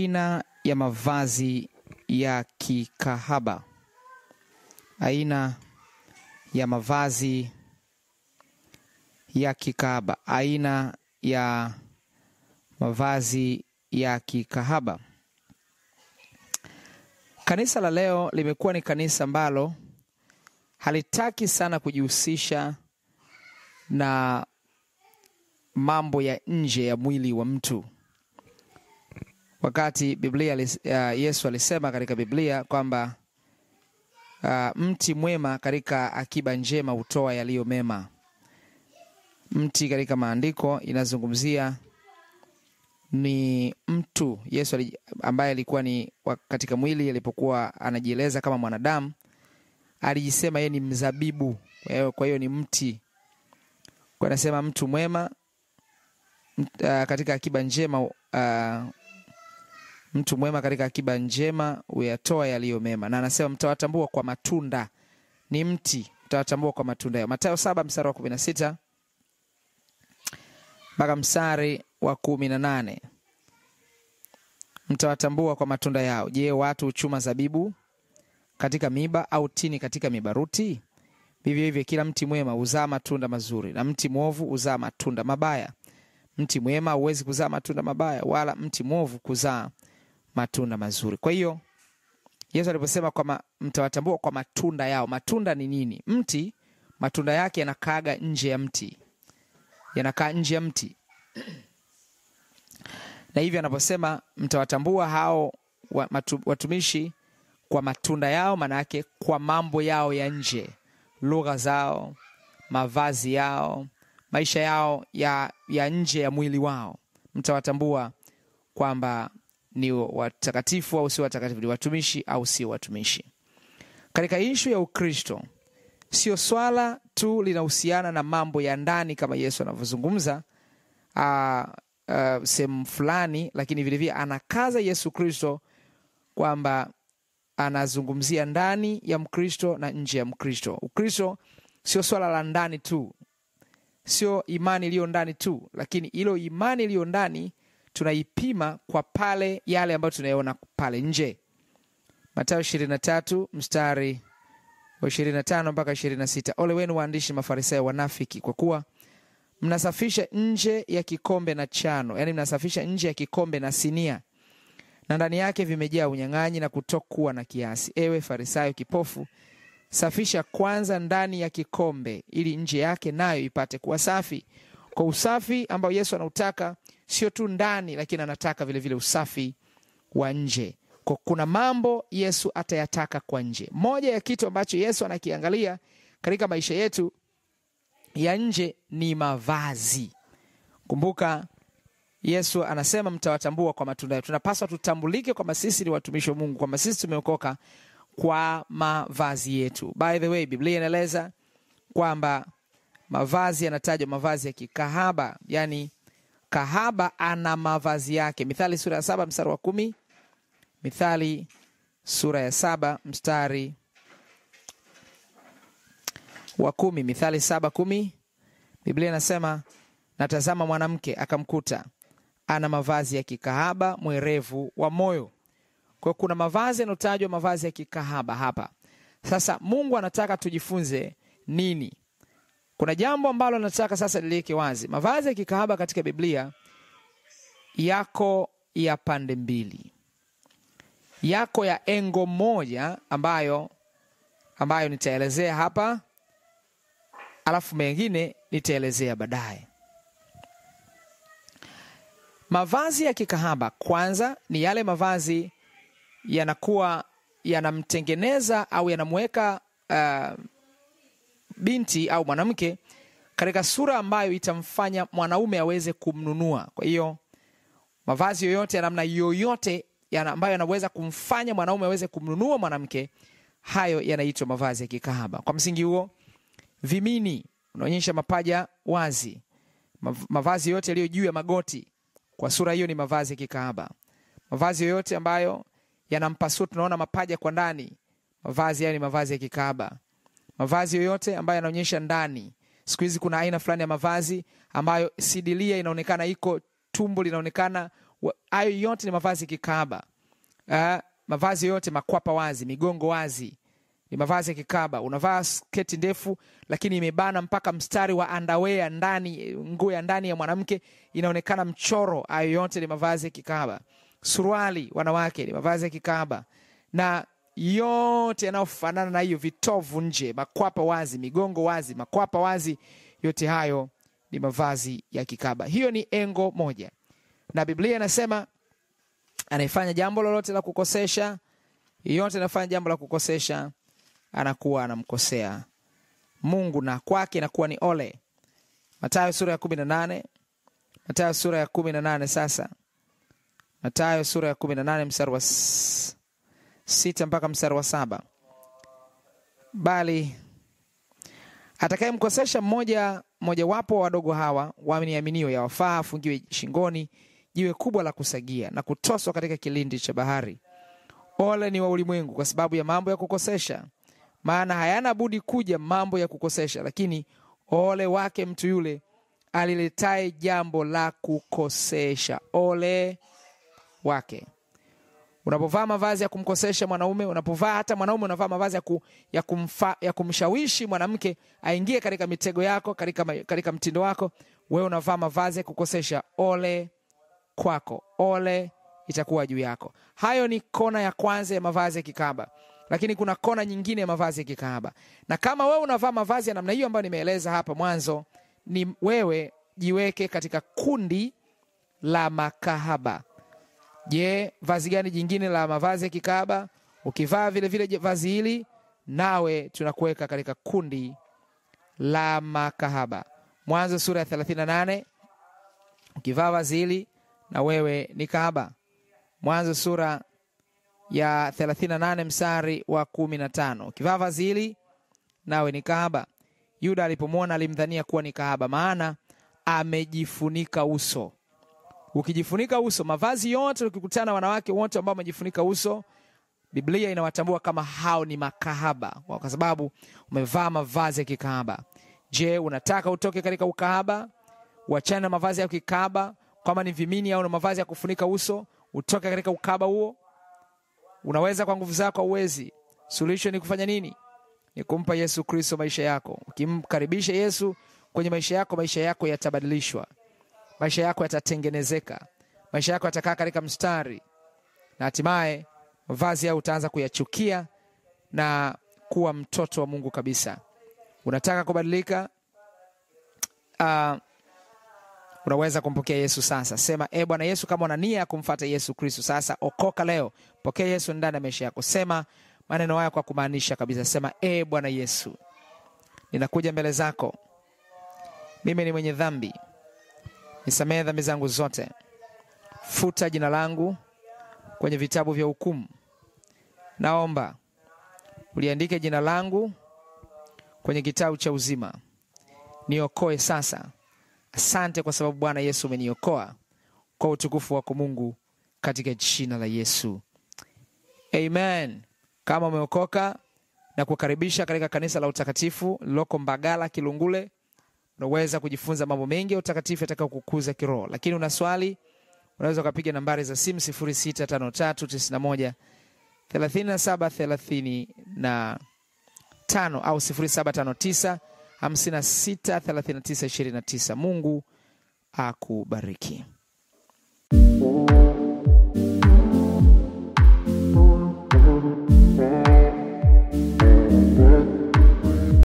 Aina ya mavazi ya kikahaba. Aina ya mavazi ya kikahaba. Aina ya mavazi ya kikahaba. Kanisa la leo limekuwa ni kanisa ambalo halitaki sana kujihusisha na mambo ya nje ya mwili wa mtu. Wakati Yesu alisema katika Biblia kwamba mti mwema katika akiba njema hutoa yaliyo mema. Mti katika maandiko inazungumzia ni mtu Yesu ambaye alikuwa ni katika mwili, alipokuwa anajieleza kama mwanadamu, alijisema yeye ni mzabibu. Kwa hiyo ni mti. Kwa anasema mtu mwema katika akiba njema, mtu mwema katika akiba njema huyatoa yaliyo mema. Na anasema mtawatambua kwa matunda. Ni mti, mtawatambua kwa matunda yao. Mathayo 7 mstari wa 16 mpaka mstari wa 18. Mtawatambua kwa matunda yao. Je, watu huchuma zabibu katika miba au tini katika mibaruti? Vivyo hivyo kila mti mwema huzaa matunda mazuri, na mti mwovu huzaa matunda mabaya. Mti mwema huwezi kuzaa matunda mabaya, wala mti mwovu kuzaa matunda mazuri. Kwa hiyo Yesu aliposema kwamba mtawatambua kwa matunda yao. Matunda ni nini? Mti, matunda yake yanakaaga nje ya mti. Yanakaa nje ya mti. Na hivyo anaposema mtawatambua hao watumishi kwa matunda yao, maana yake kwa mambo yao ya nje, lugha zao, mavazi yao, maisha yao ya nje ya mwili wao. Mtawatambua kwamba ni watakatifu au si watakatifu, ni watumishi au si watumishi. Katika issue ya Ukristo, sio swala tu linahusiana na mambo ya ndani kama Yesu anavyozungumza sehemu fulani, lakini vile vile anakaza Yesu Kristo kwamba anazungumzia ndani ya Mkristo na nje ya Mkristo. Ukristo sio swala la ndani tu, sio imani iliyo ndani tu, lakini ilo imani iliyo ndani tunaipima kwa pale yale ambayo tunayaona pale nje. Mathayo 23 mstari wa 25 mpaka 26. Ole wenu waandishi Mafarisayo wanafiki, kwa kuwa mnasafisha nje ya kikombe na chano, yani mnasafisha nje ya kikombe na sinia, na ndani yake vimejaa unyang'anyi na kutokuwa na kiasi. Ewe Farisayo kipofu, safisha kwanza ndani ya kikombe, ili nje yake nayo ipate kuwa safi. Kwa usafi ambao Yesu anautaka sio tu ndani, lakini anataka vile vile usafi wa nje. Kwa kuna mambo Yesu atayataka kwa nje. Moja ya kitu ambacho Yesu anakiangalia katika maisha yetu ya nje ni mavazi. Kumbuka Yesu anasema mtawatambua kwa matunda yao. Tunapaswa tutambulike kwamba sisi ni watumishi wa Mungu, kwamba sisi tumeokoka kwa mavazi yetu. By the way, Biblia inaeleza kwamba mavazi yanatajwa mavazi ya kikahaba, yani kahaba ana mavazi yake. Mithali sura ya 7 mstari wa 10. Mithali sura ya 7 mstari wa 10. Mithali 7:10. Biblia inasema, natazama mwanamke akamkuta ana mavazi ya kikahaba, mwerevu wa moyo. Kwa kuna mavazi yanotajwa mavazi ya kikahaba hapa. Sasa Mungu anataka tujifunze nini? Kuna jambo ambalo nataka sasa niliweke wazi. Mavazi ya kikahaba katika Biblia yako ya pande mbili. Yako ya engo moja ambayo nitaelezea hapa, alafu mengine nitaelezea baadaye. Mavazi ya kikahaba kwanza ni yale mavazi yanakuwa yanamtengeneza au yanamweka binti au mwanamke katika sura ambayo itamfanya mwanaume aweze kumnunua. Kwa hiyo mavazi yoyote ya namna yoyote ambayo yanaweza kumfanya mwanaume aweze kumnunua mwanamke, hayo yanaitwa mavazi ya kikahaba. Kwa msingi huo, vimini unaonyesha mapaja wazi, mavazi yote yaliyo juu ya magoti, kwa sura hiyo ni mavazi ya kikahaba. Mavazi yoyote ambayo yanampasua tunaona mapaja kwa ndani, mavazi hayo ni mavazi ya kikahaba. Mavazi yoyote ambayo yanaonyesha ndani. Siku hizi kuna aina fulani ya mavazi ambayo sidilia inaonekana iko, tumbo linaonekana Hayo yote ni mavazi ya kikahaba. Mavazi yote makwapa wazi, migongo wazi, ni mavazi ya kikahaba. Unavaa sketi ndefu lakini imebana mpaka mstari wa underwear ndani, nguo ya ndani ya mwanamke inaonekana mchoro. Hayo yote ni mavazi ya kikahaba. Suruali wanawake ni mavazi ya kikahaba. Na yote yanayofanana na hiyo, vitovu nje, makwapa wazi, migongo wazi, makwapa wazi, yote hayo ni mavazi ya kikahaba. Hiyo ni engo moja. Na Biblia inasema anayefanya jambo lolote la kukosesha, yote anafanya jambo la kukosesha, anakuwa anamkosea Mungu na kwake inakuwa ni ole. Mathayo sura ya 18. Mathayo sura ya 18 sasa. Mathayo sura ya 18 mstari wa 6 mpaka mstari wa 7. Bali atakayemkosesha mmoja wapo wadogo hawa waaminiaminiwa, yawafaa afungiwe shingoni jiwe kubwa la kusagia na kutoswa katika kilindi cha bahari. Ole ni wa ulimwengu kwa sababu ya mambo ya kukosesha, maana hayana budi kuja mambo ya kukosesha, lakini ole wake mtu yule aliletaye jambo la kukosesha. Ole wake. Unapovaa mavazi ya kumkosesha mwanaume, unapovaa, hata mwanaume unavaa mavazi ya kumshawishi mwanamke aingie katika mitego yako, katika mtindo wako, wewe unavaa mavazi ya kukosesha, ole kwako, ole itakuwa juu yako. Hayo ni kona ya kwanza ya mavazi ya kikahaba. Lakini kuna kona nyingine ya mavazi ya kikahaba. Na kama wewe unavaa mavazi ya namna hiyo ambayo nimeeleza hapa mwanzo, ni wewe jiweke katika kundi la makahaba. Je, vazi gani jingine la mavazi ya kikahaba? Ukivaa vile vile vazi hili, nawe tunakuweka katika kundi la makahaba. Mwanzo sura ya 38. Ukivaa vazi hili, na wewe ni kahaba. Mwanzo sura ya 38 mstari wa 15. Ukivaa vazi hili, nawe ni kahaba. Yuda alipomwona alimdhania kuwa ni kahaba, maana amejifunika uso. Ukijifunika uso, mavazi yote, ukikutana wanawake wote ambao wamejifunika uso, Biblia inawatambua kama hao ni makahaba, kwa sababu umevaa mavazi ya kikahaba. Je, unataka utoke katika ukahaba? Uachane na mavazi ya kikahaba, kama ni vimini au na mavazi ya kufunika uso, utoke katika ukahaba huo. Unaweza kwa nguvu zako, uwezi. Solution ni kufanya nini? Ni kumpa Yesu Kristo maisha yako. Ukimkaribisha Yesu kwenye maisha yako yatabadilishwa. Maisha yako yatatengenezeka. Maisha yako yatakaa katika mstari. Na hatimaye mavazi yao utaanza kuyachukia na kuwa mtoto wa Mungu kabisa. Unataka kubadilika? Unaweza kumpokea Yesu sasa. Sema, Bwana Yesu, kama una nia ya kumfuata Yesu Kristo sasa, okoka leo. Pokea Yesu ndani ya maisha yako. Sema maneno haya kwa kumaanisha kabisa. Sema, Bwana Yesu, ninakuja mbele zako. Mimi ni mwenye dhambi. Nisamehe dhambi zangu zote. Futa jina langu kwenye vitabu vya hukumu. Naomba uliandike jina langu kwenye kitabu cha uzima. Niokoe sasa. Asante kwa sababu Bwana Yesu umeniokoa, kwa utukufu wako Mungu, katika jina la Yesu. Amen. Kama umeokoka, na kukaribisha katika kanisa la utakatifu liloko Mbagala Kilungule. Unaweza kujifunza mambo mengi ya utakatifu yatakao kukuza kiroho. Lakini una swali, unaweza kupiga nambari za simu 0653913735 au 0759563929. Mungu akubariki.